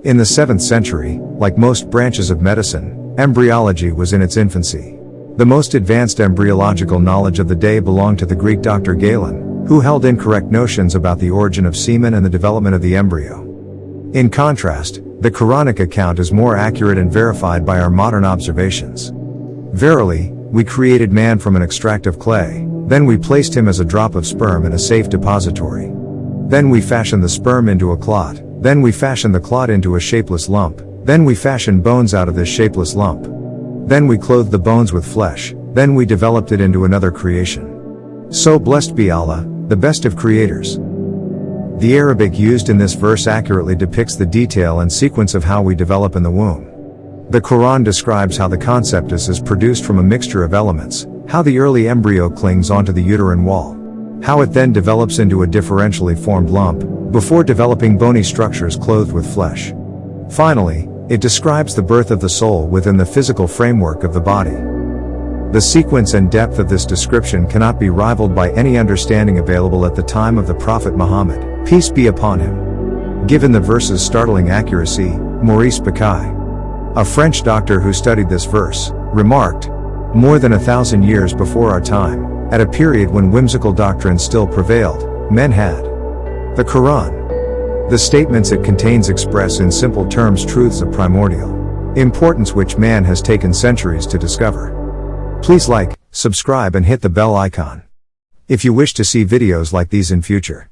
In the 7th century, like most branches of medicine, embryology was in its infancy. The most advanced embryological knowledge of the day belonged to the Greek Dr. Galen, who held incorrect notions about the origin of semen and the development of the embryo. In contrast, the Quranic account is more accurate and verified by our modern observations. Verily, we created man from an extract of clay, then we placed him as a drop of sperm in a safe depository. Then we fashioned the sperm into a clot, then we fashioned the clot into a shapeless lump, then we fashioned bones out of this shapeless lump. Then we clothed the bones with flesh, then we developed it into another creation. So blessed be Allah, the best of creators. The Arabic used in this verse accurately depicts the detail and sequence of how we develop in the womb. The Quran describes how the conceptus is produced from a mixture of elements, how the early embryo clings onto the uterine wall, how it then develops into a differentially formed lump, before developing bony structures clothed with flesh. Finally, it describes the birth of the soul within the physical framework of the body. The sequence and depth of this description cannot be rivaled by any understanding available at the time of the Prophet Muhammad, peace be upon him. Given the verse's startling accuracy, Maurice Bucaille, a French doctor who studied this verse, remarked, "More than 1,000 years before our time, at a period when whimsical doctrines still prevailed, men had the Quran. The statements it contains express in simple terms truths of primordial importance which man has taken centuries to discover." Please like, subscribe and hit the bell icon if you wish to see videos like these in future.